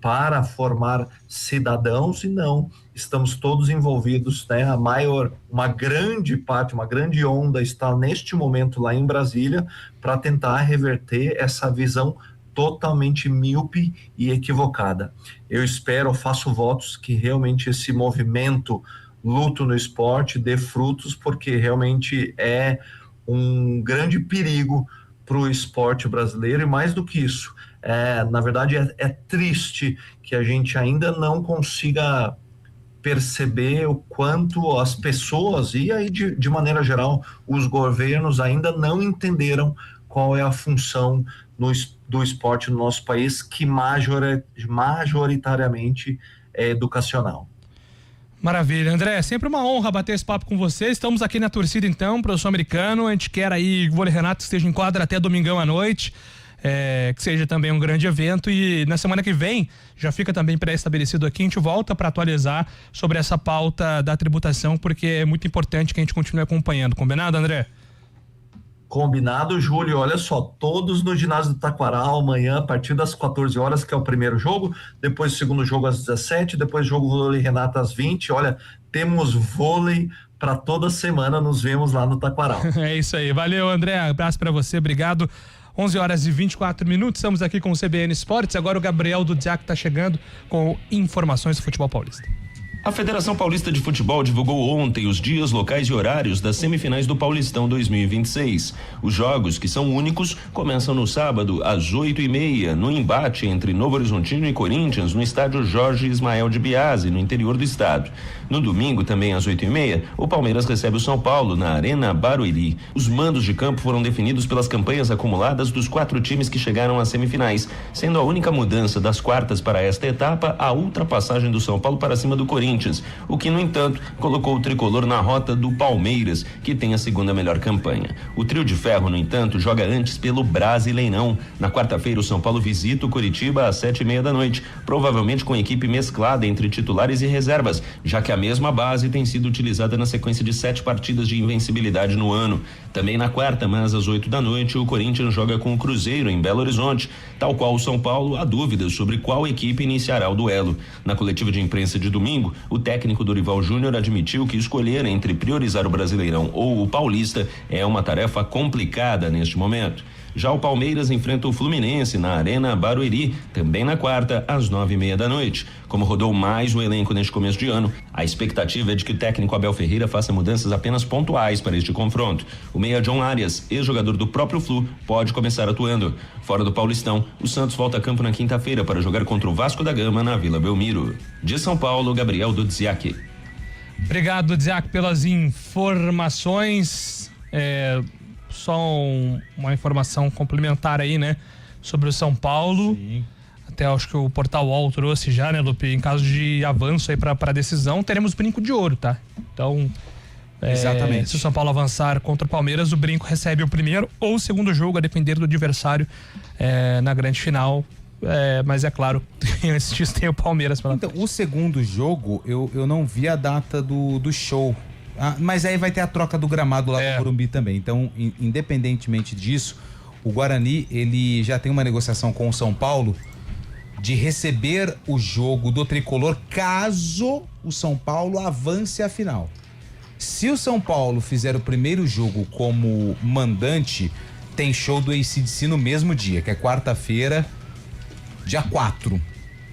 para formar cidadãos, e não, estamos todos envolvidos, né? Uma grande parte, uma grande onda está neste momento lá em Brasília para tentar reverter essa visão totalmente míope e equivocada. Eu faço votos que realmente esse movimento Luto no Esporte dê frutos, porque realmente é um grande perigo para o esporte brasileiro, e mais do que isso, na verdade é triste que a gente ainda não consiga perceber o quanto as pessoas, e aí de maneira geral os governos, ainda não entenderam qual é a função do esporte no nosso país, que majoritariamente é educacional. Maravilha, André, é sempre uma honra bater esse papo com você. Estamos aqui na torcida então, pro Sul-Americano. A gente quer aí, vôlei Renato, que esteja em quadra até domingão à noite, que seja também um grande evento, e na semana que vem já fica também pré-estabelecido aqui, a gente volta para atualizar sobre essa pauta da tributação, porque é muito importante que a gente continue acompanhando. Combinado, André? Combinado, Júlio. Olha só, todos no ginásio do Taquaral amanhã a partir das 14 horas, que é o primeiro jogo, depois o segundo jogo às 17, depois jogo vôlei Renata às 20. Olha, temos vôlei para toda semana, nos vemos lá no Taquaral. É isso aí, valeu, André, abraço para você, obrigado. 11h24, estamos aqui com o CBN Esportes. Agora o Gabriel do Diaco tá chegando com informações do futebol paulista. A Federação Paulista de Futebol divulgou ontem os dias, locais e horários das semifinais do Paulistão 2026. Os jogos, que são únicos, começam no sábado às 8h30, no embate entre Novo Horizontino e Corinthians, no estádio Jorge Ismael de Biasi, no interior do estado. No domingo, também às 8h30, o Palmeiras recebe o São Paulo na Arena Barueri. Os mandos de campo foram definidos pelas campanhas acumuladas dos 4 times que chegaram às semifinais, sendo a única mudança das quartas para esta etapa a ultrapassagem do São Paulo para cima do Corinthians, o que, no entanto, colocou o tricolor na rota do Palmeiras, que tem a segunda melhor campanha. O trio de ferro, no entanto, joga antes pelo Brasileirão. Na quarta-feira, o São Paulo visita o Coritiba às 7h30 da noite, provavelmente com equipe mesclada entre titulares e reservas, já que a mesma base tem sido utilizada na sequência de 7 partidas de invencibilidade no ano. Também na quarta, mas às 8 da noite, o Corinthians joga com o Cruzeiro em Belo Horizonte. Tal qual o São Paulo, há dúvidas sobre qual equipe iniciará o duelo. Na coletiva de imprensa de domingo, o técnico Dorival Júnior admitiu que escolher entre priorizar o Brasileirão ou o Paulista é uma tarefa complicada neste momento. Já o Palmeiras enfrenta o Fluminense na Arena Barueri, também na quarta, às 9h30 da noite. Como rodou mais o elenco neste começo de ano, a expectativa é de que o técnico Abel Ferreira faça mudanças apenas pontuais para este confronto. O meia John Arias, ex-jogador do próprio Flu, pode começar atuando. Fora do Paulistão, o Santos volta a campo na quinta-feira para jogar contra o Vasco da Gama na Vila Belmiro. De São Paulo, Gabriel Dudziak. Obrigado, Dudziak, pelas informações. Só uma informação complementar aí, né, sobre o São Paulo. Sim. Até acho que o Portal UOL trouxe já, né, Lupe, em caso de avanço aí para decisão, teremos brinco de ouro, tá? Então, exatamente. Se o São Paulo avançar contra o Palmeiras, o brinco recebe o primeiro ou o segundo jogo, a depender do adversário na grande final. Mas é claro, antes disso tem o Palmeiras pela Então, o segundo jogo, eu não vi a data do show. Mas aí vai ter a troca do gramado lá no Morumbi também. Então, independentemente disso, o Guarani, ele já tem uma negociação com o São Paulo de receber o jogo do tricolor caso o São Paulo avance à final. Se o São Paulo fizer o primeiro jogo como mandante, tem show do AC/DC no mesmo dia, que é quarta-feira, dia 4.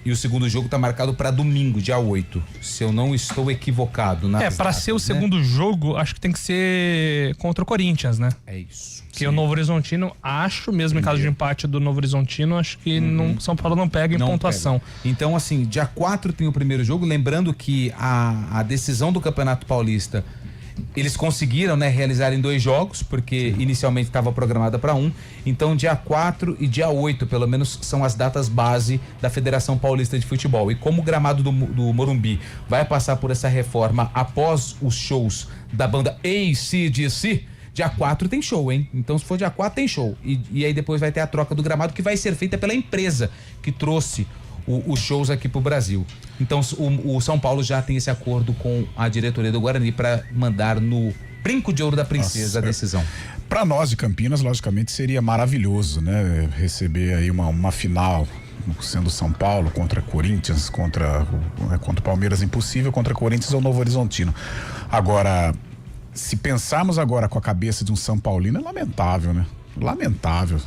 E o segundo jogo tá marcado para domingo, dia 8. Se eu não estou equivocado. Para ser o segundo jogo, acho que tem que ser contra o Corinthians, né? É isso. Que sim. O Novo Horizontino, acho, mesmo em caso de empate do Novo Horizontino, acho que São Paulo não pega em pontuação. Pega. Então, assim, dia 4 tem o primeiro jogo. Lembrando que a decisão do Campeonato Paulista, eles conseguiram, né, realizar em 2 jogos, porque inicialmente estava programada para 1. Então, dia 4 e dia 8, pelo menos, são as datas base da Federação Paulista de Futebol. E como o gramado do Morumbi vai passar por essa reforma após os shows da banda AC/DC, dia 4 tem show, hein? Então, se for dia 4, tem show. E aí depois vai ter a troca do gramado, que vai ser feita pela empresa que trouxe os shows aqui pro Brasil. Então o São Paulo já tem esse acordo com a diretoria do Guarani para mandar no brinco de ouro da princesa a decisão. Para nós de Campinas, logicamente, seria maravilhoso, né? Receber aí uma final sendo São Paulo contra Corinthians, contra o Palmeiras impossível, contra Corinthians ou Novo Horizontino. Agora, se pensarmos agora com a cabeça de um São Paulino, é lamentável, né? Lamentável.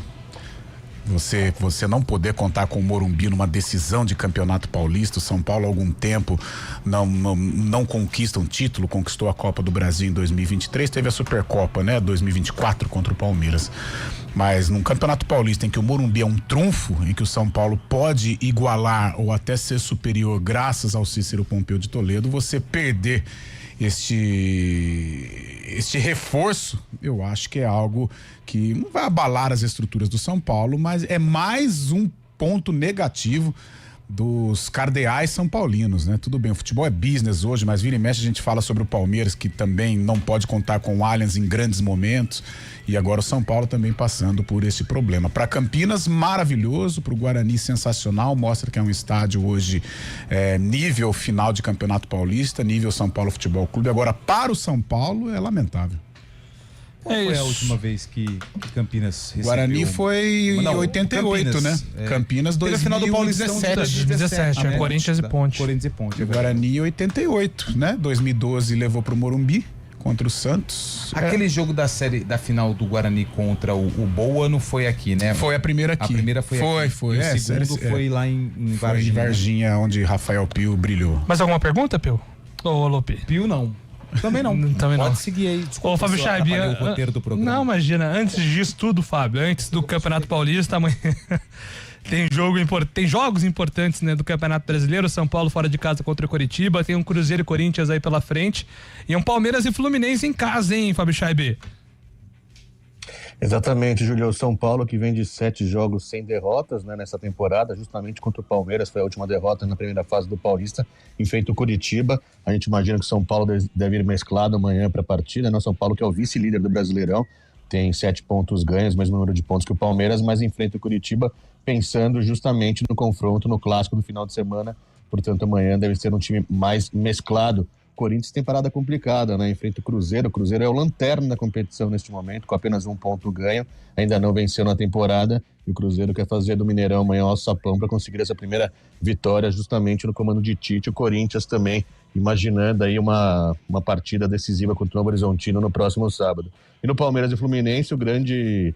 Você não poder contar com o Morumbi numa decisão de Campeonato Paulista. O São Paulo há algum tempo não conquista um título, conquistou a Copa do Brasil em 2023, teve a Supercopa, né? 2024 contra o Palmeiras. Mas num Campeonato Paulista em que o Morumbi é um trunfo, em que o São Paulo pode igualar ou até ser superior graças ao Cícero Pompeu de Toledo, você perder este reforço, eu acho que é algo que não vai abalar as estruturas do São Paulo, mas é mais um ponto negativo dos cardeais são paulinos, né? Tudo bem, o futebol é business hoje, mas vira e mexe a gente fala sobre o Palmeiras, que também não pode contar com o Allianz em grandes momentos, e agora o São Paulo também passando por esse problema. Para Campinas, maravilhoso, para o Guarani, sensacional, mostra que é um estádio hoje nível final de Campeonato Paulista, nível São Paulo Futebol Clube. Agora, para o São Paulo, é lamentável. Qual foi a última vez que Campinas recebeu? Guarani foi em 88, Campinas, né? Campinas 2017. Teve a final do Paulistão 2017, né? Corinthians e Ponte. Corinthians e Ponte. Guarani 88, né? 2012 levou pro Morumbi contra o Santos. Aquele jogo da final do Guarani contra o Boa não foi aqui, né? Foi a primeira aqui. A primeira foi aqui. Foi. E o segundo foi lá em Varginha. Foi em Varginha, onde Rafael Pio brilhou. Mais alguma pergunta, Pio? Ô, Lupe? Pio não. Também não. Também não. Pode seguir aí. Desculpa, Ô, Fábio Chaib, o roteiro do programa. Não, imagina, antes disso tudo, Fábio, antes do Campeonato Paulista, amanhã tem jogos importantes, né, do Campeonato Brasileiro. São Paulo fora de casa contra o Coritiba, tem um Cruzeiro e Corinthians aí pela frente e um Palmeiras e Fluminense em casa, hein, Fábio Chaib? Exatamente, Júlio. O São Paulo, que vem de 7 jogos sem derrotas, né, nessa temporada, justamente contra o Palmeiras, foi a última derrota na primeira fase do Paulista, enfrenta o Curitiba. A gente imagina que o São Paulo deve ir mesclado amanhã para a partida, né? O São Paulo, que é o vice-líder do Brasileirão, tem 7 pontos ganhos, mesmo número de pontos que o Palmeiras, mas enfrenta o Curitiba pensando justamente no confronto, no clássico do final de semana. Portanto, amanhã deve ser um time mais mesclado. Corinthians tem parada complicada, né? Enfrenta o Cruzeiro. O Cruzeiro é o lanterna da competição neste momento, com apenas 1 ponto ganho. Ainda não venceu na temporada. E o Cruzeiro quer fazer do Mineirão amanhã ao sapão para conseguir essa primeira vitória, justamente no comando de Tite. O Corinthians também imaginando aí uma partida decisiva contra o Novo Horizontino no próximo sábado. E no Palmeiras e Fluminense, o grande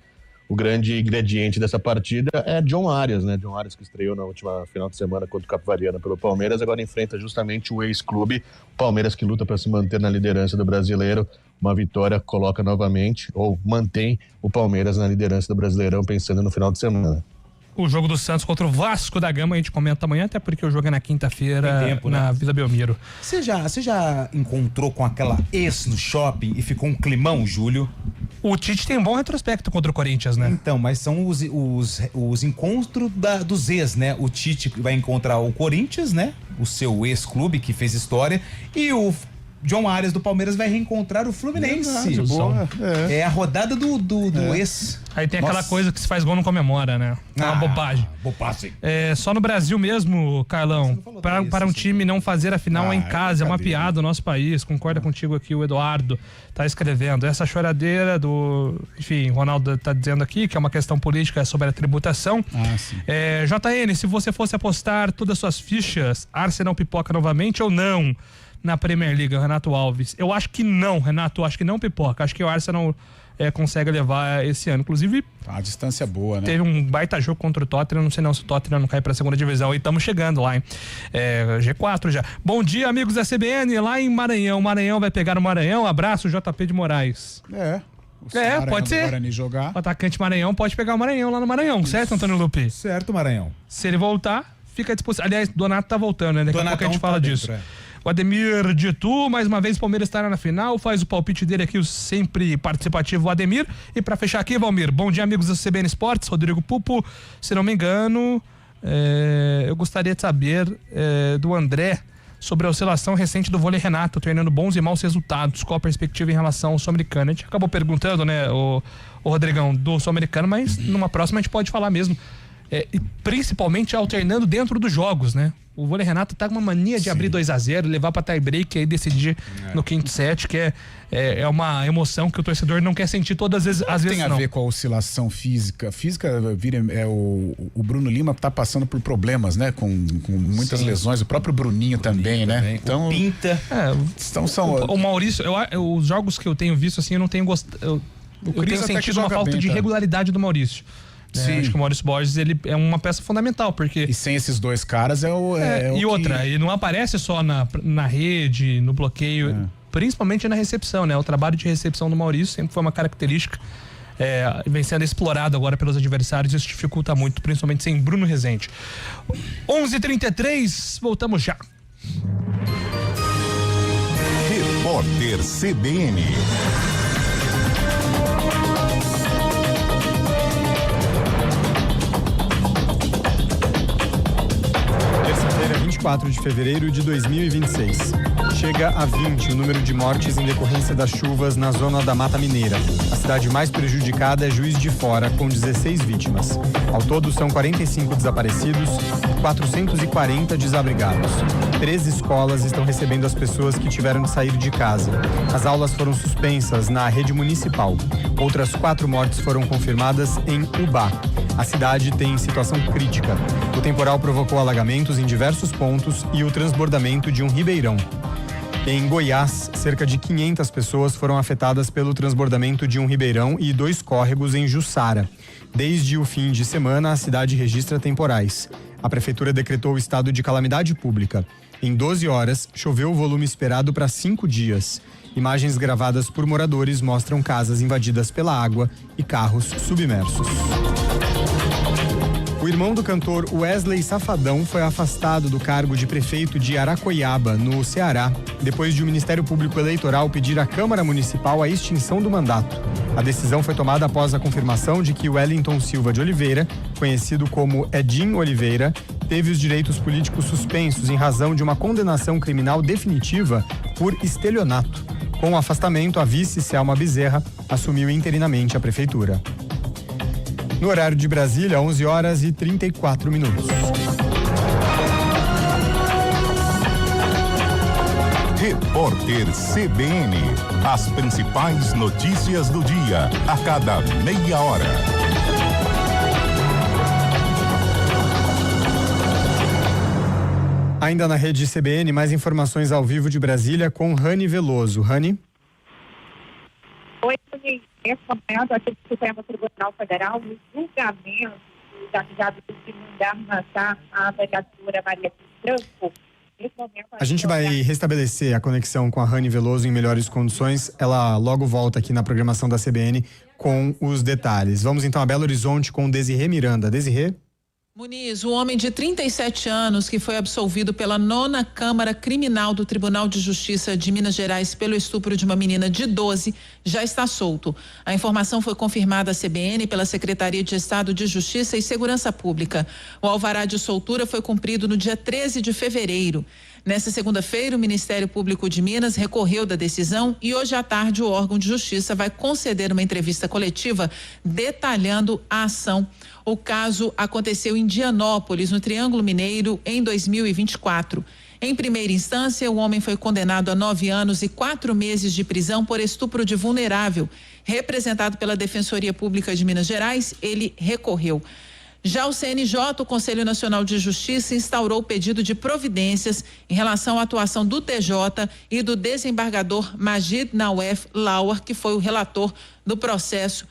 ingrediente dessa partida é John Arias, né? John Arias, que estreou na última final de semana contra o Capivariana pelo Palmeiras, agora enfrenta justamente o ex-clube Palmeiras, que luta para se manter na liderança do Brasileiro. Uma vitória coloca novamente, ou mantém o Palmeiras na liderança do Brasileirão, pensando no final de semana. O jogo do Santos contra o Vasco da Gama a gente comenta amanhã, até porque o jogo é na quinta-feira na Vila Belmiro. Você já encontrou com aquela ex no shopping e ficou um climão, Júlio? O Tite tem um bom retrospecto contra o Corinthians, né? Então, mas são os encontros dos ex, né? O Tite vai encontrar o Corinthians, né? O seu ex-clube que fez história, e o John Arias do Palmeiras vai reencontrar o Fluminense. Boa. É a rodada do ex. Aí tem aquela coisa que se faz gol não comemora, né? É uma bobagem. Bobagem. Só no Brasil mesmo, Carlão, para um time não fazer a final em casa, é uma piada no nosso país. Concorda contigo aqui, o Eduardo tá escrevendo. Essa choradeira enfim, o Ronaldo tá dizendo aqui que é uma questão política sobre a tributação. Sim. JN, se você fosse apostar todas as suas fichas, Arsenal pipoca novamente ou não na Premier League, Renato Alves? Eu acho que não, Renato, acho que não pipoca. Acho que o Arsenal consegue levar esse ano. Inclusive, a distância boa, né? Teve um baita jogo contra o Tottenham, não sei não se o Tottenham não cai pra 2ª divisão, e estamos chegando lá, hein? G4 já. Bom dia, amigos da CBN, lá em Maranhão. Maranhão vai pegar o Maranhão. Abraço, JP de Moraes. Pode ser. Jogar. O atacante Maranhão pode pegar o Maranhão lá no Maranhão, isso. Certo, Antônio Lupi? Certo, Maranhão. Se ele voltar, fica à disposição. Aliás, Donato tá voltando, né? Daqui a pouco a gente fala disso. O Ademir de Tu, mais uma vez o Palmeiras estará na final, faz o palpite dele aqui, o sempre participativo Ademir. E pra fechar aqui, Valmir, bom dia, amigos da CBN Esportes, Rodrigo Pupo. Se não me engano, eu gostaria de saber do André sobre a oscilação recente do vôlei Renato, treinando bons e maus resultados. Qual a perspectiva em relação ao Sul-Americano? A gente acabou perguntando, né, o Rodrigão, do Sul-Americano, mas numa próxima a gente pode falar mesmo. e principalmente alternando dentro dos jogos, né? O Vôlei Renato tá com uma mania de abrir 2-0, levar pra tie break e aí decidir no quinto set, que é uma emoção que o torcedor não quer sentir todas as vezes. Tem a ver com a oscilação física. O Bruno Lima tá passando por problemas, né? Com muitas lesões. O próprio Bruninho também, né? Então, Pinta. O Maurício, os jogos que eu tenho visto assim, eu não tenho gostado. Eu tenho sentido uma falta de regularidade do Maurício. Acho que o Maurício Borges, ele é uma peça fundamental, porque... E sem esses dois caras e não aparece só na rede, no bloqueio, principalmente na recepção, né? O trabalho de recepção do Maurício sempre foi uma característica, vem sendo explorado agora pelos adversários, isso dificulta muito, principalmente sem Bruno Rezende. 11h33, voltamos já. Repórter CBN. Terça-feira, 24 de fevereiro de 2026. Chega a 20 o número de mortes em decorrência das chuvas na zona da Mata Mineira. A cidade mais prejudicada é Juiz de Fora, com 16 vítimas. Ao todo, são 45 desaparecidos e 440 desabrigados. 13 escolas estão recebendo as pessoas que tiveram de sair de casa. As aulas foram suspensas na rede municipal. Outras 4 mortes foram confirmadas em Ubá. A cidade tem situação crítica. O temporal provocou alagamentos em diversos pontos e o transbordamento de um ribeirão. Em Goiás, cerca de 500 pessoas foram afetadas pelo transbordamento de um ribeirão e 2 córregos em Jussara. Desde o fim de semana, a cidade registra temporais. A prefeitura decretou o estado de calamidade pública. Em 12 horas, choveu o volume esperado para 5 dias. Imagens gravadas por moradores mostram casas invadidas pela água e carros submersos. O irmão do cantor Wesley Safadão foi afastado do cargo de prefeito de Aracoiaba, no Ceará, depois de o Ministério Público Eleitoral pedir à Câmara Municipal a extinção do mandato. A decisão foi tomada após a confirmação de que Wellington Silva de Oliveira, conhecido como Edinho Oliveira, teve os direitos políticos suspensos em razão de uma condenação criminal definitiva por estelionato. Com o afastamento, a vice Selma Bezerra assumiu interinamente a prefeitura. No horário de Brasília, 11h34. Repórter CBN. As principais notícias do dia, a cada meia hora. Ainda na rede CBN, mais informações ao vivo de Brasília com Rani Veloso. Rani? Oi, nesse momento, aqui do Supremo Tribunal Federal, no julgamento dos acusados de mandar matar a vereadora Maria Franco. Nesse momento, a gente vai restabelecer a conexão com a Rani Veloso em melhores condições. Ela logo volta aqui na programação da CBN com os detalhes. Vamos então a Belo Horizonte com Desirê Miranda. Desirê? Muniz, o homem de 37 anos que foi absolvido pela 9ª Câmara Criminal do Tribunal de Justiça de Minas Gerais pelo estupro de uma menina de 12 já está solto. A informação foi confirmada à CBN pela Secretaria de Estado de Justiça e Segurança Pública. O alvará de soltura foi cumprido no dia 13 de fevereiro. Nesta segunda-feira, o Ministério Público de Minas recorreu da decisão e hoje à tarde o órgão de justiça vai conceder uma entrevista coletiva detalhando a ação. O caso aconteceu em Dianópolis, no Triângulo Mineiro, em 2024. Em primeira instância, o homem foi condenado a 9 anos e 4 meses de prisão por estupro de vulnerável. Representado pela Defensoria Pública de Minas Gerais, ele recorreu. Já o CNJ, o Conselho Nacional de Justiça, instaurou o pedido de providências em relação à atuação do TJ e do desembargador Majid Nawef Lauer, que foi o relator do processo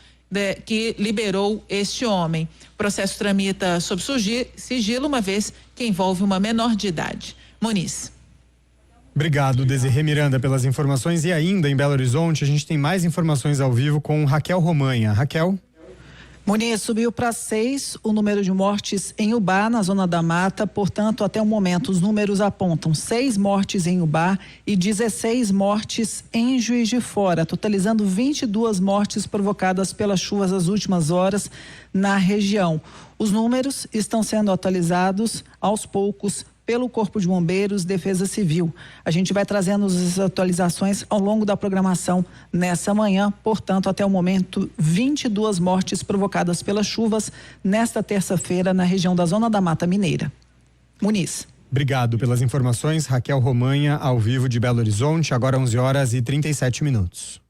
que liberou este homem. O processo tramita sob sigilo, uma vez que envolve uma menor de idade. Muniz. Obrigado, Desirê Miranda, pelas informações. E ainda em Belo Horizonte, a gente tem mais informações ao vivo com Raquel Romanha. Raquel? Muniz, subiu para 6 o número de mortes em Ubá, na Zona da Mata. Portanto, até o momento, os números apontam 6 mortes em Ubá e 16 mortes em Juiz de Fora, totalizando 22 mortes provocadas pelas chuvas das últimas horas na região. Os números estão sendo atualizados aos poucos pelo Corpo de Bombeiros, Defesa Civil. A gente vai trazendo as atualizações ao longo da programação nessa manhã. Portanto, até o momento, 22 mortes provocadas pelas chuvas nesta terça-feira na região da Zona da Mata Mineira. Muniz. Obrigado pelas informações, Raquel Romanha, ao vivo de Belo Horizonte, agora 11h37.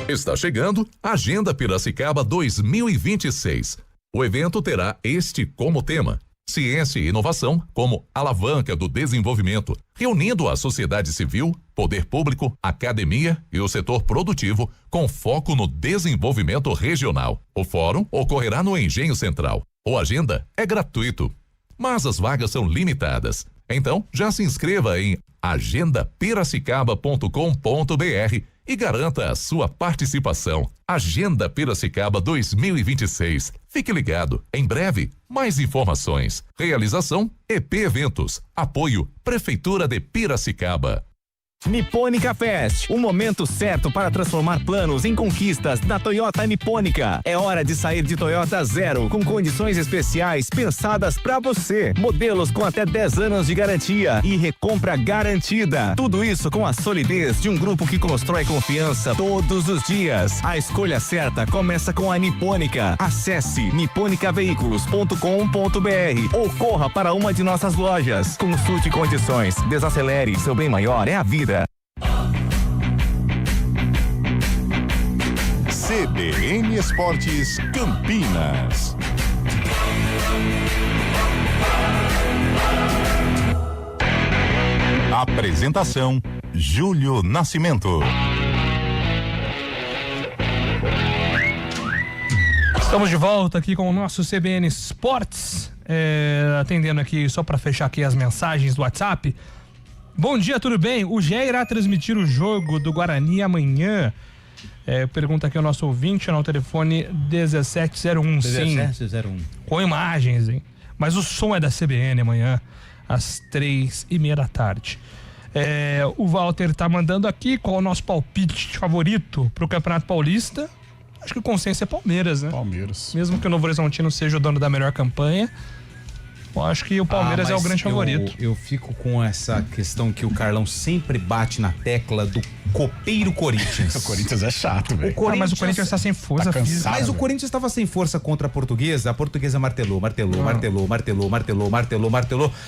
Está chegando a Agenda Piracicaba 2026. O evento terá este como tema: ciência e inovação como alavanca do desenvolvimento, reunindo a sociedade civil, poder público, academia e o setor produtivo com foco no desenvolvimento regional. O fórum ocorrerá no Engenho Central. O Agenda é gratuito, mas as vagas são limitadas. Então, já se inscreva em agendapiracicaba.com.br e garanta a sua participação. Agenda Piracicaba 2026. Fique ligado. Em breve, mais informações. Realização EP Eventos. Apoio Prefeitura de Piracicaba. Nipônica Fest, o momento certo para transformar planos em conquistas na Toyota Nipônica. É hora de sair de Toyota zero, com condições especiais pensadas para você. Modelos com até 10 anos de garantia e recompra garantida. Tudo isso com a solidez de um grupo que constrói confiança todos os dias. A escolha certa começa com a Nipônica. Acesse niponicaveículos.com.br ou corra para uma de nossas lojas. Consulte condições. Desacelere, seu bem maior é a vida. CBN Esportes Campinas. Apresentação: Júlio Nascimento. Estamos de volta aqui com o nosso CBN Esportes, atendendo aqui só para fechar aqui as mensagens do WhatsApp. Bom dia, tudo bem? O GE irá transmitir o jogo do Guarani amanhã? Pergunta aqui o nosso ouvinte no telefone 1701. 1701. Com imagens, hein? Mas o som é da CBN amanhã, às 3:30 da tarde. O Walter tá mandando aqui qual é o nosso palpite favorito pro Campeonato Paulista. Acho que o consenso é Palmeiras, né? Palmeiras. Mesmo que o Novo Horizontino seja o dono da melhor campanha, eu acho que o Palmeiras é o grande favorito. Eu fico com essa questão que o Carlão sempre bate na tecla do copeiro Corinthians. O Corinthians é chato, velho. Mas o Corinthians está sem força física. Mas o Corinthians estava sem força contra a Portuguesa martelou.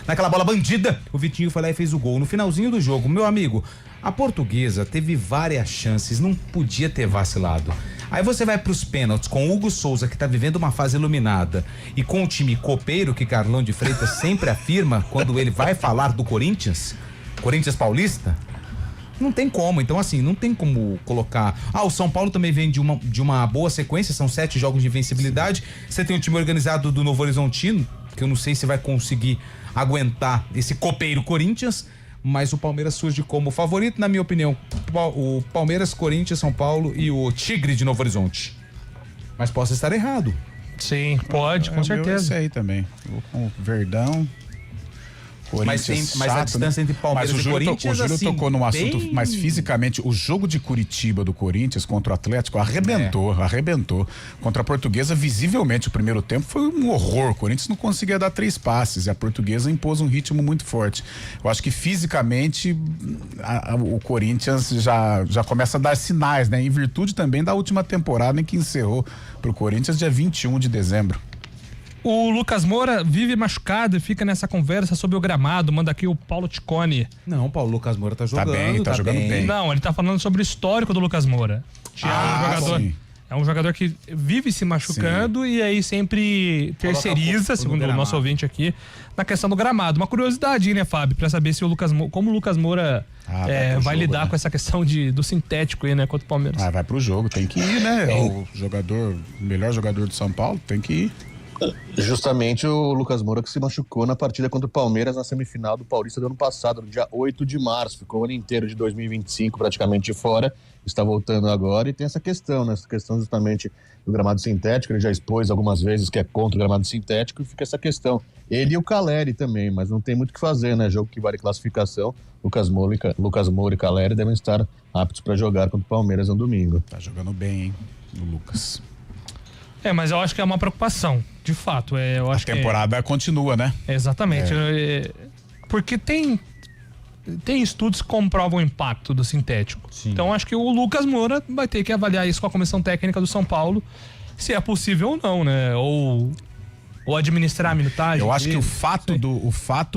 Naquela bola bandida, o Vitinho foi lá e fez o gol. No finalzinho do jogo, meu amigo, a Portuguesa teve várias chances, não podia ter vacilado. Aí você vai pros pênaltis com o Hugo Souza, que tá vivendo uma fase iluminada, e com o time copeiro, que Carlão de Freitas sempre afirma quando ele vai falar do Corinthians Paulista, não tem como. Então, assim, não tem como colocar. O São Paulo também vem de uma boa sequência, são 7 jogos de invencibilidade. Você tem um time organizado do Novo Horizontino, que eu não sei se vai conseguir aguentar esse copeiro Corinthians, mas o Palmeiras surge como favorito, na minha opinião. O Palmeiras, Corinthians, São Paulo e o Tigre de Novo Horizonte. Mas posso estar errado. Sim, pode, com certeza. Esse aí também. Com o Verdão. Mas a distância entre Palmeiras e Corinthians, o Júlio assim, tocou num assunto, mas fisicamente, o jogo de Curitiba do Corinthians contra o Atlético arrebentou. Contra a Portuguesa, visivelmente, o primeiro tempo foi um horror. O Corinthians não conseguia dar 3 passes e a Portuguesa impôs um ritmo muito forte. Eu acho que fisicamente o Corinthians já começa a dar sinais, né? Em virtude também da última temporada em que encerrou pro Corinthians dia 21 de dezembro. O Lucas Moura vive machucado e fica nessa conversa sobre o gramado. Manda aqui o Paulo Ticone. Não, o Lucas Moura tá jogando. Tá jogando bem. Não, ele tá falando sobre o histórico do Lucas Moura. É um jogador que vive se machucando e aí sempre terceiriza, segundo o nosso ouvinte aqui, na questão do gramado. Uma curiosidade, né, Fábio? Pra saber se como o Lucas Moura vai lidar com essa questão do sintético aí, né, contra o Palmeiras. Vai pro jogo, tem que ir, né? É o melhor jogador do São Paulo, tem que ir. Justamente o Lucas Moura que se machucou na partida contra o Palmeiras na semifinal do Paulista do ano passado, no dia 8 de março. Ficou o ano inteiro de 2025 praticamente fora, está voltando agora e tem essa questão, né? Essa questão justamente do gramado sintético. Ele já expôs algumas vezes que é contra o gramado sintético e fica essa questão. Ele e o Caleri também, mas não tem muito o que fazer, né? Jogo que vale classificação. Lucas Moura e Caleri devem estar aptos para jogar contra o Palmeiras no domingo. Tá jogando bem, hein, o Lucas. Mas eu acho que é uma preocupação, de fato. Eu acho a temporada continua, né? Exatamente. Porque tem estudos que comprovam o impacto do sintético. Sim. Então acho que o Lucas Moura vai ter que avaliar isso com a comissão técnica do São Paulo, se é possível ou não, né? Ou administrar a minutagem. Eu acho que o fato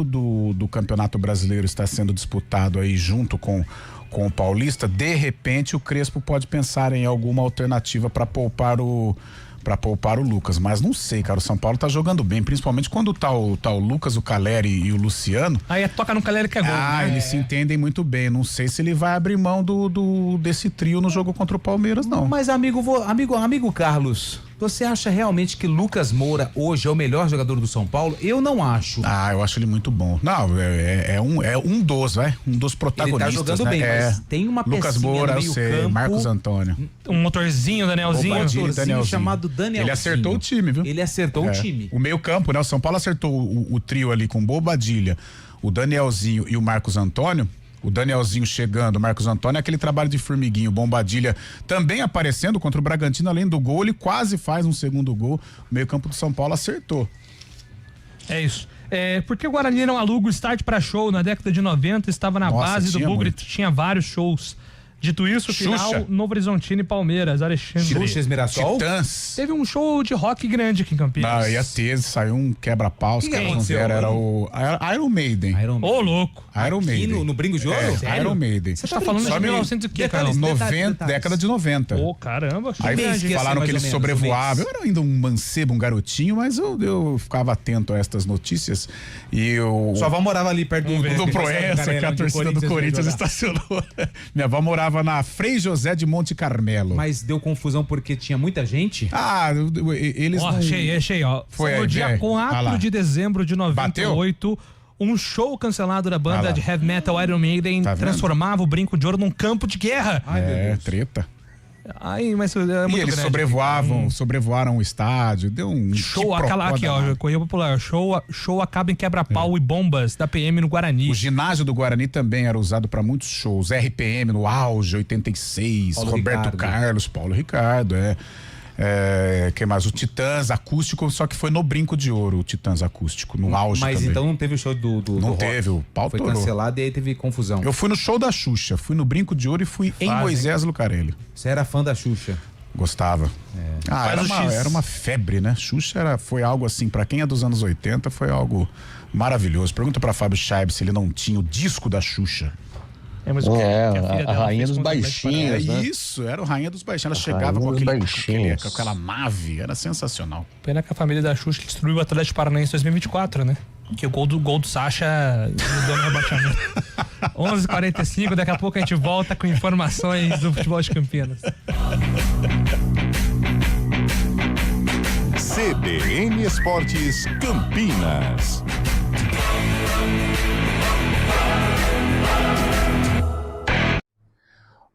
do Campeonato Brasileiro estar sendo disputado aí junto com o Paulista, de repente o Crespo pode pensar em alguma alternativa para poupar o Lucas, mas não sei, cara, o São Paulo tá jogando bem, principalmente quando tá o Lucas, o Caleri e o Luciano. Aí toca no Caleri que é gol, né? Eles se entendem muito bem, não sei se ele vai abrir mão desse trio no jogo contra o Palmeiras, não. Mas amigo Carlos, você acha realmente que Lucas Moura hoje é o melhor jogador do São Paulo? Eu não acho. Eu acho ele muito bom. Não, um dos protagonistas. Ele tá jogando bem, mas tem uma pecinha Lucas Moura, no meio campo. Marcos Antônio. Um motorzinho, Danielzinho. Danielzinho chamado Danielzinho. Ele acertou o time, viu? Ele acertou o time. O meio campo, né? O São Paulo acertou o trio ali com Bobadilha, o Danielzinho e o Marcos Antônio. O Danielzinho chegando, o Marcos Antônio, aquele trabalho de formiguinho, Bombadilha também aparecendo contra o Bragantino, além do gol, ele quase faz um segundo gol. O meio campo do São Paulo acertou. É isso. Porque o Guarani não aluga o start para show na década de 90, estava na base do Bugre, tinha vários shows. Dito isso, o final, Novo Horizontino e Palmeiras, Alexandre. Xuxa, Mirassol? Titãs. Teve um show de rock grande aqui em Campinas. Ia ter, saiu um quebra-pau, os caras não vieram, era o Iron Maiden. Ô, louco. Iron Maiden. No Brinco de Ouro? Iron Maiden. Você tá falando de 1900 e quê, cara? Década de 90. Ô, caramba. Aí falaram que ele sobrevoava. Eu era ainda um mancebo, um garotinho, mas eu ficava atento a estas notícias. E sua avó morava ali perto do Proença, que a torcida do Corinthians estacionou. Minha avó morava na Frei José de Monte Carmelo. Mas deu confusão porque tinha muita gente? Eles achei, ó. Foi no dia 4 de dezembro de 98, um show cancelado da banda de heavy metal Iron Maiden transformava o Brinco de Ouro num campo de guerra. Treta. Mas é muito eles grande. sobrevoaram o estádio, deu um show aqui, ó, Correio Popular, show acaba em quebra-pau e bombas da PM no Guarani. O ginásio do Guarani também era usado para muitos shows, RPM no auge, 86, Paulo Roberto Ricardo. Carlos, Paulo Ricardo, que mais? O Titãs acústico, só que foi no Brinco de Ouro, o Titãs acústico, no auge. Mas também. Então não teve o show do Não rock. teve, o pau foi torou. Cancelado e aí teve confusão. Eu fui no show da Xuxa, fui no Brinco de Ouro e fui em Moisés Lucarelli. Você era fã da Xuxa? Gostava. Era uma febre, né? Xuxa foi algo assim, pra quem é dos anos 80, foi algo maravilhoso. Pergunta pra Fábio Scheib se ele não tinha o disco da Xuxa. A rainha dos baixinhos, né? Isso, era a rainha dos baixinhos. Ela chegava com aquela nave, era sensacional. Pena que a família da Xuxa destruiu o Atlético Paranaense em 2024, né? Que o gol do Sacha mudou no rebaixamento. 11h45, daqui a pouco a gente volta com informações do futebol de Campinas. CBN Esportes Campinas.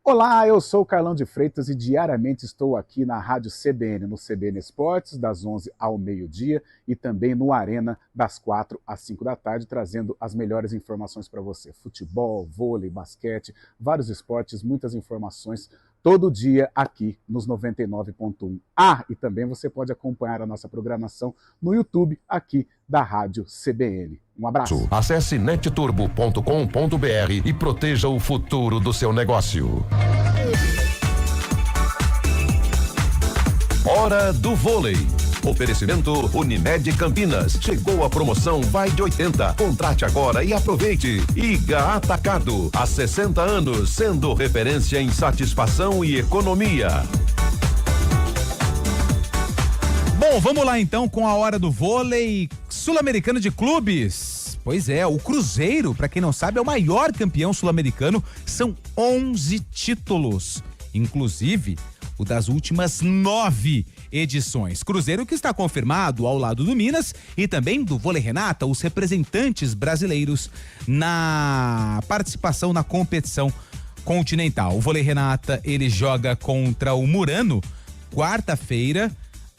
Olá, eu sou o Carlão de Freitas e diariamente estou aqui na Rádio CBN, no CBN Esportes, das 11 ao meio-dia e também no Arena, das 4 às 5 da tarde, trazendo as melhores informações para você. Futebol, vôlei, basquete, vários esportes, muitas informações todo dia aqui nos 99.1. E também você pode acompanhar a nossa programação no YouTube aqui da Rádio CBN. Um abraço. Acesse netturbo.com.br e proteja o futuro do seu negócio. Hora do vôlei. Oferecimento Unimed Campinas. Chegou a promoção Vai de 80. Contrate agora e aproveite. Iga Atacado. Há 60 anos, sendo referência em satisfação e economia. Bom, vamos lá então com a hora do vôlei sul-americano de clubes. Pois é, o Cruzeiro, para quem não sabe, é o maior campeão sul-americano. São 11 títulos, inclusive o das últimas 9 edições. Cruzeiro que está confirmado ao lado do Minas e também do Vôlei Renata, os representantes brasileiros na participação na competição continental. O Vôlei Renata, ele joga contra o Murano quarta-feira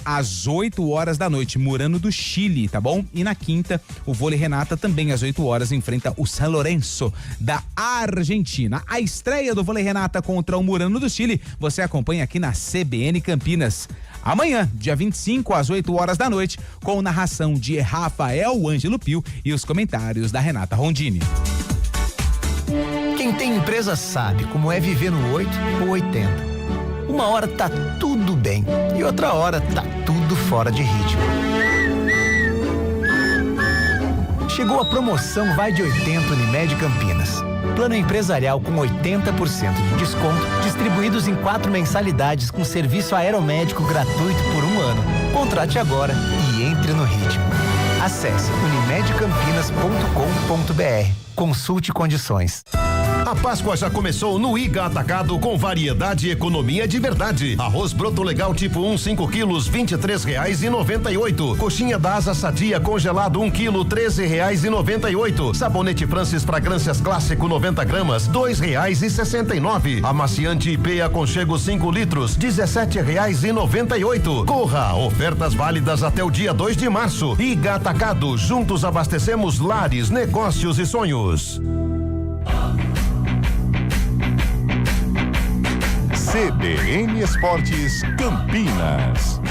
às 8 horas da noite, Murano do Chile, tá bom? E na quinta, o Vôlei Renata também às 8 horas enfrenta o San Lorenzo da Argentina. A estreia do Vôlei Renata contra o Murano do Chile, você acompanha aqui na CBN Campinas. amanhã, dia 25, às 8 horas da noite, com narração de Rafael Ângelo Pio e os comentários da Renata Rondini. Quem tem empresa sabe como é viver no 8 ou 80. Uma hora tá tudo bem e outra hora tá tudo fora de ritmo. Chegou a promoção Vai de 80 Unimed Campinas. Plano empresarial com 80% de desconto, distribuídos em 4 mensalidades com serviço aeromédico gratuito por 1 ano. Contrate agora e entre no ritmo. Acesse unimedcampinas.com.br. Consulte condições. A Páscoa já começou no Iga Atacado com variedade e economia de verdade. Arroz broto legal tipo 1, 5 quilos, R$23,98. Coxinha da asa sadia congelado 1 quilo, R$13,98. Sabonete Francis fragrâncias clássico 90 gramas, R$2,69. Amaciante IP aconchego 5 litros, R$17,98. Corra, ofertas válidas até o dia 2 de março. Iga Atacado, juntos abastecemos lares, negócios e sonhos. CBN Esportes Campinas.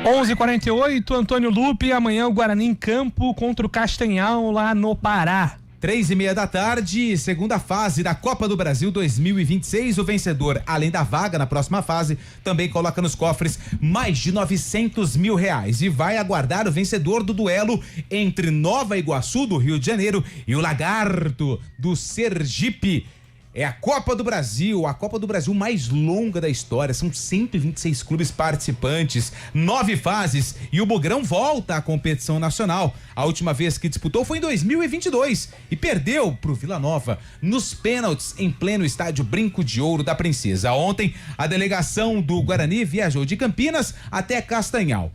Onze 48, Antônio Lupe, amanhã o Guarani em campo contra o Castanhal lá no Pará. 3:30 da tarde, segunda fase da Copa do Brasil 2026. O vencedor, além da vaga na próxima fase, também coloca nos cofres mais de R$900 mil e vai aguardar o vencedor do duelo entre Nova Iguaçu, do Rio de Janeiro, e o Lagarto, do Sergipe. É a Copa do Brasil mais longa da história. São 126 clubes participantes, 9 fases, e o Bugrão volta à competição nacional. A última vez que disputou foi em 2022 e perdeu pro Vila Nova nos pênaltis em pleno estádio Brinco de Ouro da Princesa. Ontem, a delegação do Guarani viajou de Campinas até Castanhal.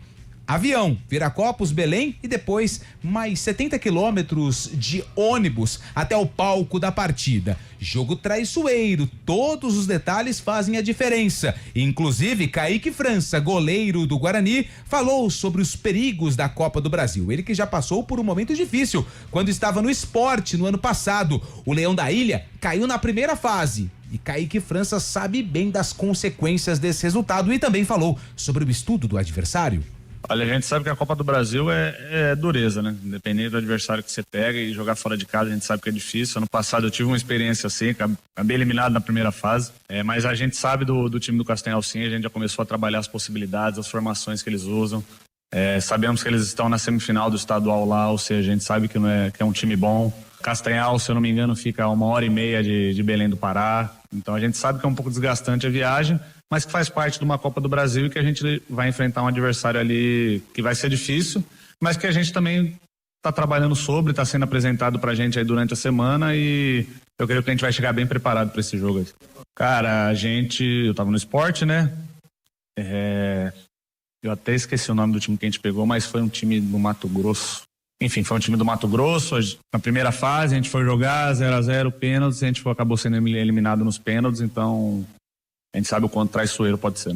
Avião, Viracopos, Belém e depois mais 70 quilômetros de ônibus até o palco da partida. Jogo traiçoeiro, todos os detalhes fazem a diferença. Inclusive, Kaique França, goleiro do Guarani, falou sobre os perigos da Copa do Brasil. Ele que já passou por um momento difícil quando estava no Sport no ano passado. O Leão da Ilha caiu na primeira fase. E Kaique França sabe bem das consequências desse resultado e também falou sobre o estudo do adversário. Olha, a gente sabe que a Copa do Brasil é dureza, né? Independente do adversário que você pega, e jogar fora de casa a gente sabe que é difícil. Ano passado eu tive uma experiência assim, acabei eliminado na primeira fase, mas a gente sabe do time do Castanhal sim, a gente já começou a trabalhar as possibilidades, as formações que eles usam. Sabemos que eles estão na semifinal do estadual lá, ou seja, a gente sabe que é um time bom. Castanhal, se eu não me engano, fica a 1h30 de Belém do Pará. Então a gente sabe que é um pouco desgastante a viagem, mas que faz parte de uma Copa do Brasil e que a gente vai enfrentar um adversário ali que vai ser difícil, mas que a gente também está trabalhando sobre, está sendo apresentado pra gente aí durante a semana, e eu creio que a gente vai chegar bem preparado para esse jogo aí. Cara, eu tava no Sport, né? Eu até esqueci o nome do time que a gente pegou, mas foi um time do Mato Grosso. Enfim, foi um time do Mato Grosso. Na primeira fase a gente foi jogar 0-0, pênaltis, a gente acabou sendo eliminado nos pênaltis, então a gente sabe o quanto traiçoeiro pode ser.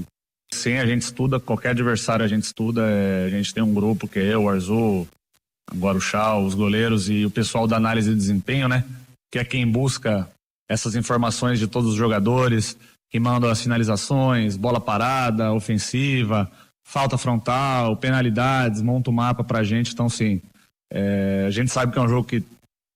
Sim, a gente estuda, qualquer adversário a gente estuda, a gente tem um grupo que é eu, o Arzu, agora o Chau, os goleiros e o pessoal da análise de desempenho, né? Que é quem busca essas informações de todos os jogadores, que mandam as finalizações, bola parada, ofensiva, falta frontal, penalidades, monta o mapa pra gente, então sim. A gente sabe que é um jogo que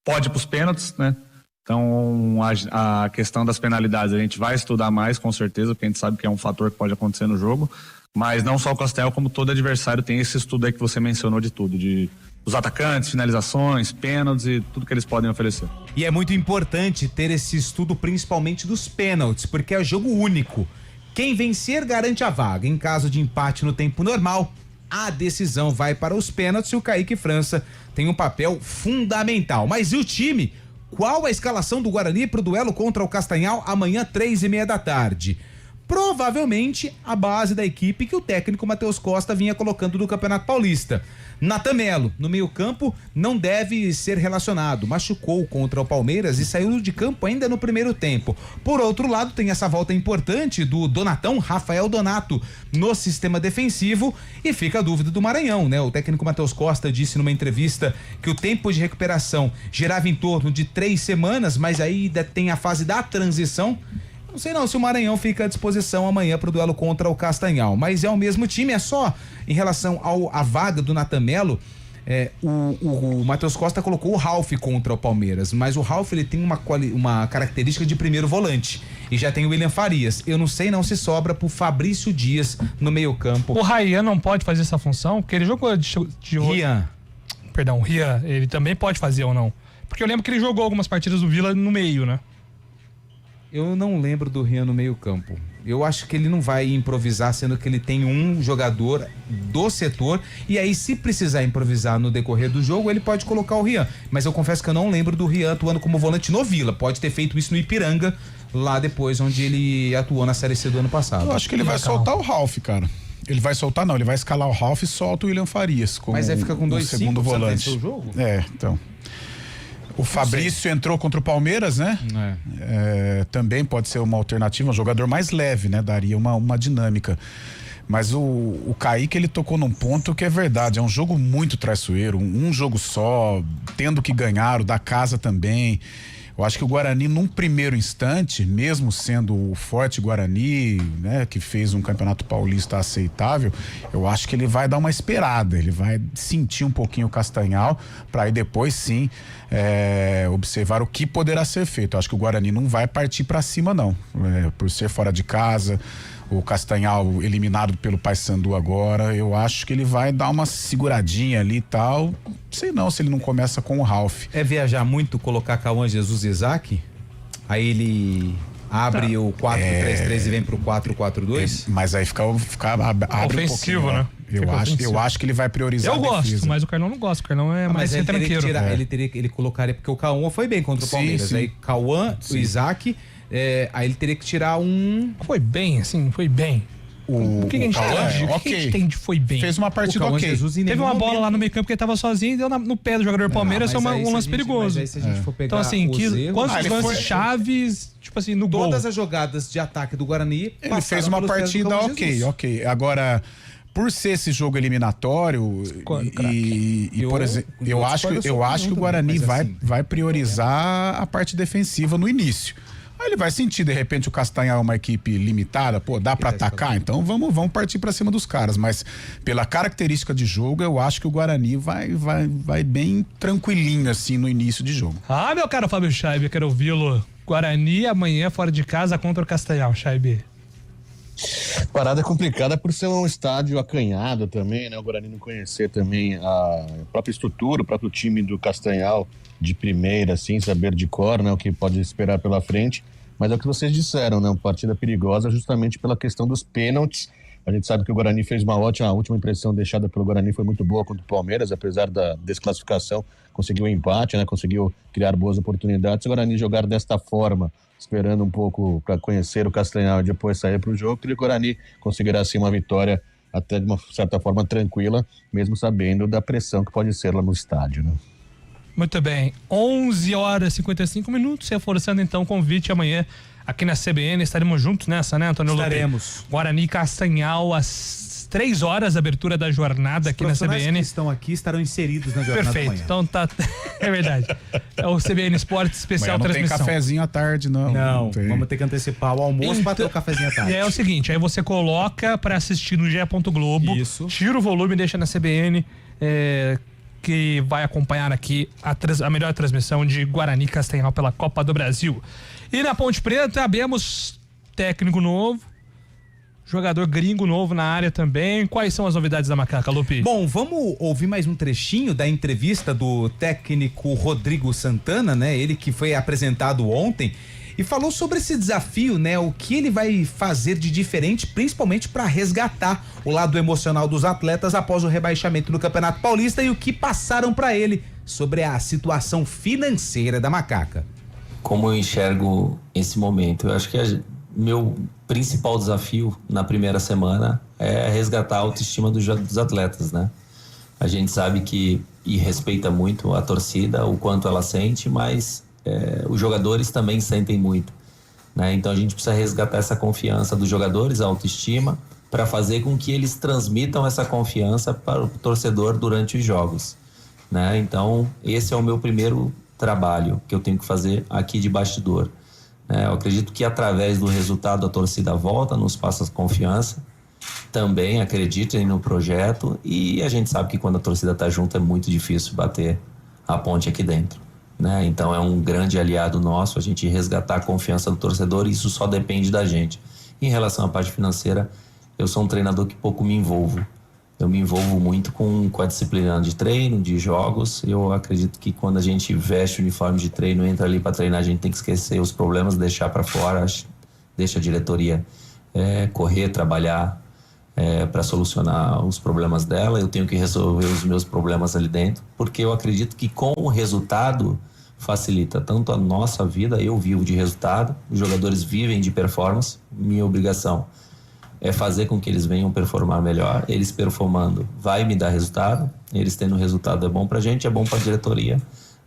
pode ir pros pênaltis, né? Então a questão das penalidades a gente vai estudar mais, com certeza, porque a gente sabe que é um fator que pode acontecer no jogo, mas não só o Castanhal, como todo adversário tem esse estudo aí que você mencionou de tudo, dos atacantes, finalizações, pênaltis e tudo que eles podem oferecer. E é muito importante ter esse estudo principalmente dos pênaltis, porque é jogo único. Quem vencer garante a vaga. Em caso de empate no tempo normal, a decisão vai para os pênaltis e o Kaique França tem um papel fundamental. Mas e o time? Qual a escalação do Guarani para o duelo contra o Castanhal amanhã 3:30 da tarde? provavelmente a base da equipe que o técnico Matheus Costa vinha colocando do Campeonato Paulista. Natan Melo, no meio-campo, não deve ser relacionado. Machucou contra o Palmeiras e saiu de campo ainda no primeiro tempo. Por outro lado, tem essa volta importante do Donatão, Rafael Donato, no sistema defensivo, e fica a dúvida do Maranhão, né? O técnico Matheus Costa disse numa entrevista que o tempo de recuperação girava em torno de 3 semanas, mas aí ainda tem a fase da transição. Não sei não se o Maranhão fica à disposição amanhã para o duelo contra o Castanhal, mas é o mesmo time. É só em relação à vaga do Natan Melo, o Matheus Costa colocou o Ralf contra o Palmeiras, mas o Ralf ele tem uma característica de primeiro volante e já tem o William Farias. Eu não sei não se sobra pro Fabrício Dias no meio campo. O Ryan não pode fazer essa função, porque ele jogou de Rian. Perdão, o Rian, ele também pode fazer ou não? Porque eu lembro que ele jogou algumas partidas do Vila no meio, né? Eu não lembro do Rian no meio campo. Eu acho que ele não vai improvisar, sendo que ele tem um jogador do setor, e aí se precisar improvisar no decorrer do jogo, ele pode colocar o Rian. Mas eu confesso que eu não lembro do Rian atuando como volante no Vila. Pode ter feito isso no Ipiranga, lá depois, onde ele atuou na Série C do ano passado. Eu acho que ele vai soltar o Ralf, cara. Ele vai soltar, não, ele vai escalar o Ralf e solta o William Farias como mas aí fica com 2 segundo volante. O jogo? Então. O Fabrício entrou contra o Palmeiras, né? Também pode ser uma alternativa, um jogador mais leve, né? Daria uma dinâmica. Mas o Kaique, ele tocou num ponto que é verdade, é um jogo muito traiçoeiro, um jogo só, tendo que ganhar, o da casa também. Eu acho que o Guarani, num primeiro instante, mesmo sendo o forte Guarani, né, que fez um campeonato paulista aceitável, eu acho que ele vai dar uma esperada, ele vai sentir um pouquinho o Castanhal, para aí depois sim observar o que poderá ser feito. Eu acho que o Guarani não vai partir para cima, não, por ser fora de casa. O Castanhal eliminado pelo Paysandu agora, eu acho que ele vai dar uma seguradinha ali e tal. Sei não se ele não começa com o Ralf. É viajar muito colocar Cauã, Jesus e Isaac? Aí ele abre o 4-3-3 e vem pro 4-4-2? Mas aí abre ofensivo, um né? Eu acho que ele vai priorizar. Eu gosto, mas o Carlão não gosta. O Carlão é mais retranqueiro. Ele colocaria, porque o Cauã foi bem contra o Palmeiras. Sim. Aí Cauã, o Isaac... aí ele teria que tirar um... Foi bem. O que a gente tem de foi bem? Fez uma partida ok. Teve uma bola lá no meio campo que ele tava sozinho e deu no pé do jogador Palmeiras, um lance perigoso. Mas aí, se a gente for pegar então assim, quantos lances chaves, tipo assim, no gol? Todas as jogadas de ataque do Guarani... Ele fez uma partida ok. Agora... Por ser esse jogo eliminatório por exemplo, eu acho que o Guarani vai priorizar a parte defensiva no início. Aí ele vai sentir, de repente, o Castanhal é uma equipe limitada, dá pra atacar, então vamos partir pra cima dos caras, mas pela característica de jogo, eu acho que o Guarani vai bem tranquilinho, assim, no início de jogo. Meu caro Fábio Scheibe, eu quero ouvi-lo. Guarani amanhã fora de casa contra o Castanhal, Scheibe. Parada complicada por ser um estádio acanhado também, né? O Guarani não conhecer também a própria estrutura, o próprio time do Castanhal de primeira, assim, saber de cor, né? O que pode esperar pela frente. Mas é o que vocês disseram, né? Uma partida perigosa justamente pela questão dos pênaltis. A gente sabe que o Guarani fez a última impressão deixada pelo Guarani foi muito boa contra o Palmeiras, apesar da desclassificação, conseguiu um empate, né? Conseguiu criar boas oportunidades. O Guarani jogar desta forma, esperando um pouco para conhecer o Castanhal e depois sair para o jogo, que o Guarani conseguirá sim uma vitória até de uma certa forma tranquila, mesmo sabendo da pressão que pode ser lá no estádio, né? Muito bem, 11h55, reforçando então o convite amanhã aqui na CBN, estaremos juntos nessa, né, Antônio Lopes? Estaremos. Guarani Castanhal às 3 horas, abertura da jornada aqui na CBN. Que estão aqui estarão inseridos na jornada. Perfeito, então tá, é verdade. É o CBN Esportes especial transmissão. Não tem cafezinho à tarde, não. Não, vamos ter que antecipar o almoço para ter o cafezinho à tarde. É o seguinte, aí você coloca para assistir no GE. Globo, tira o volume e deixa na CBN, que vai acompanhar aqui a melhor transmissão de Guarani Castanhal pela Copa do Brasil. E na Ponte Preta, abemos técnico novo, jogador gringo novo na área também. Quais são as novidades da Macaca, Lupi? Bom, vamos ouvir mais um trechinho da entrevista do técnico Rodrigo Santana, né? Ele que foi apresentado ontem e falou sobre esse desafio, né? O que ele vai fazer de diferente, principalmente para resgatar o lado emocional dos atletas após o rebaixamento no Campeonato Paulista e o que passaram para ele sobre a situação financeira da Macaca. Como eu enxergo esse momento? Eu acho que meu principal desafio na primeira semana é resgatar a autoestima dos atletas, né? A gente sabe e respeita muito a torcida, o quanto ela sente, mas os jogadores também sentem muito, né? Então a gente precisa resgatar essa confiança dos jogadores, a autoestima, para fazer com que eles transmitam essa confiança para o torcedor durante os jogos, né? Então esse é o meu primeiro trabalho que eu tenho que fazer aqui de bastidor. Eu acredito que através do resultado a torcida volta, nos passa confiança, também acreditem no projeto, e a gente sabe que quando a torcida está junto é muito difícil bater a ponte aqui dentro, né? Então é um grande aliado nosso a gente resgatar a confiança do torcedor, e isso só depende da gente. Em relação à parte financeira, eu sou um treinador que pouco me envolvo. Eu me envolvo muito com a disciplina de treino, de jogos. Eu acredito que quando a gente veste o uniforme de treino, entra ali para treinar, a gente tem que esquecer os problemas, deixar para fora, deixa a diretoria correr, trabalhar para solucionar os problemas dela. Eu tenho que resolver os meus problemas ali dentro, porque eu acredito que com o resultado facilita tanto a nossa vida. Eu vivo de resultado, os jogadores vivem de performance. Minha obrigação é fazer com que eles venham performar melhor. Eles performando vai me dar resultado, eles tendo resultado é bom pra gente, é bom pra diretoria,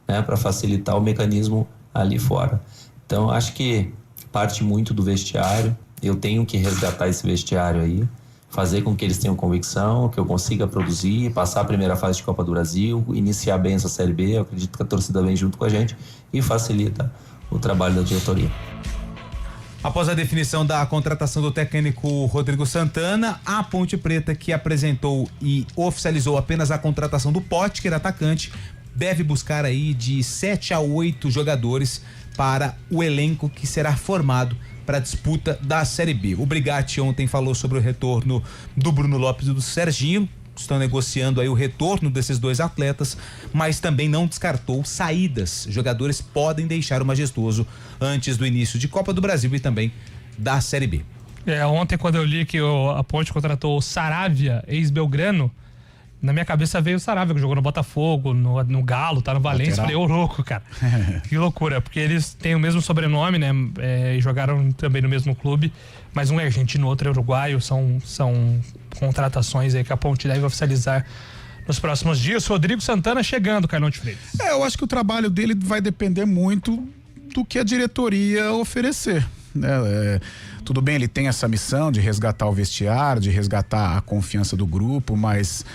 né, para facilitar o mecanismo ali fora. Então acho que parte muito do vestiário. Eu tenho que resgatar esse vestiário aí, fazer com que eles tenham convicção, que eu consiga produzir, passar a primeira fase de Copa do Brasil, iniciar bem essa Série B. Eu acredito que a torcida vem junto com a gente e facilita o trabalho da diretoria. Após a definição da contratação do técnico Rodrigo Santana, a Ponte Preta, que apresentou e oficializou apenas a contratação do Potker, atacante, deve buscar aí de 7 a 8 jogadores para o elenco que será formado para a disputa da Série B. O Brigatti ontem falou sobre o retorno do Bruno Lopes e do Serginho. Estão negociando aí o retorno desses dois atletas, mas também não descartou saídas. Jogadores podem deixar o Majestoso antes do início de Copa do Brasil e também da Série B. Ontem, quando eu li que a Ponte contratou o Saravia, ex-Belgrano, na minha cabeça veio o Saravia, que jogou no Botafogo, no Galo, tá no Valência. Falei, ô louco, cara. Que loucura, porque eles têm o mesmo sobrenome, né? E jogaram também no mesmo clube, mas um é argentino, outro é uruguaio. São contratações aí que a Ponte deve oficializar nos próximos dias. Rodrigo Santana chegando, Carlão de Freitas. Eu acho que o trabalho dele vai depender muito do que a diretoria oferecer, né? Tudo bem, ele tem essa missão de resgatar o vestiário, de resgatar a confiança do grupo, mas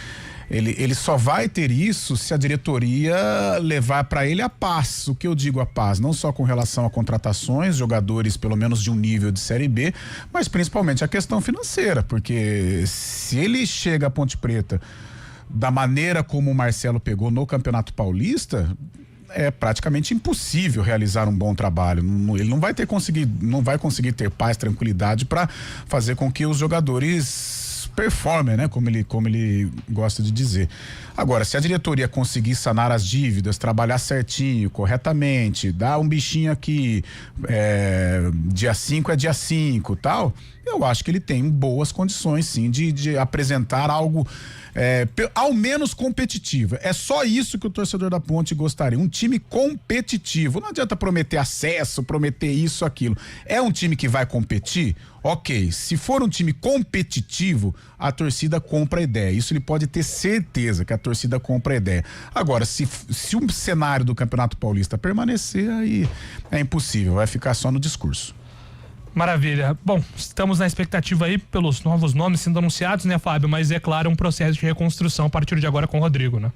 ele só vai ter isso se a diretoria levar para ele a paz. O que eu digo a paz, não só com relação a contratações, jogadores pelo menos de um nível de Série B, mas principalmente a questão financeira, porque se ele chega a Ponte Preta da maneira como o Marcelo pegou no Campeonato Paulista, é praticamente impossível realizar um bom trabalho. Ele não vai conseguir ter paz, tranquilidade para fazer com que os jogadores performem, né? Como ele gosta de dizer. Agora, se a diretoria conseguir sanar as dívidas, trabalhar certinho, corretamente, dar um bichinho aqui, dia 5 é dia 5, tal, eu acho que ele tem boas condições, sim, de apresentar algo ao menos competitivo. É só isso que o torcedor da Ponte gostaria, um time competitivo. Não adianta prometer acesso, prometer isso, aquilo. É um time que vai competir? Ok, se for um time competitivo, a torcida compra a ideia. Isso ele pode ter certeza que a torcida compra a ideia. Agora, se o cenário do Campeonato Paulista permanecer, aí é impossível, vai ficar só no discurso. Maravilha. Bom, estamos na expectativa aí pelos novos nomes sendo anunciados, né, Fábio? Mas é claro, um processo de reconstrução a partir de agora com o Rodrigo, né?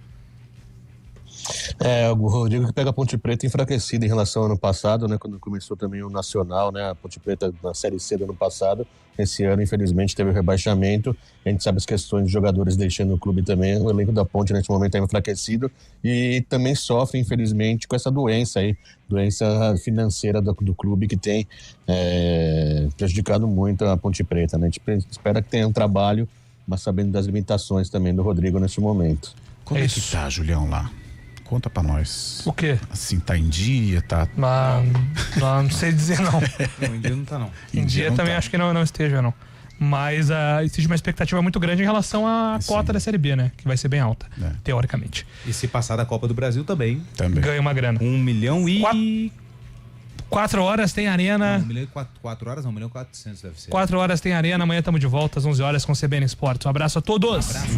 O Rodrigo que pega a Ponte Preta enfraquecida em relação ao ano passado, né? Quando começou também o Nacional, né? A Ponte Preta na Série C do ano passado. Esse ano, infelizmente, teve o rebaixamento. A gente sabe as questões de jogadores deixando o clube também. O elenco da Ponte, nesse momento, está enfraquecido e também sofre, infelizmente, com essa doença aí, doença financeira do clube que tem prejudicado muito a Ponte Preta, né? A gente espera que tenha um trabalho, mas sabendo das limitações também do Rodrigo nesse momento. Como é que tá, Julião, lá? Conta pra nós. O quê? Assim, tá em dia, tá... Não sei dizer não. Em dia não tá não. Em dia também tá. Acho que não esteja não. Mas existe uma expectativa muito grande em relação à cota da Série B, né? Que vai ser bem alta, teoricamente. E se passar da Copa do Brasil também. Ganha uma grana. 1 milhão e... 4 horas tem Arena. Não, 1 milhão e 4 horas, não, 1 milhão e 400 deve ser. 4 horas tem Arena, amanhã estamos de volta às 11 horas com CBN Esportes. Um abraço a todos. Um abraço.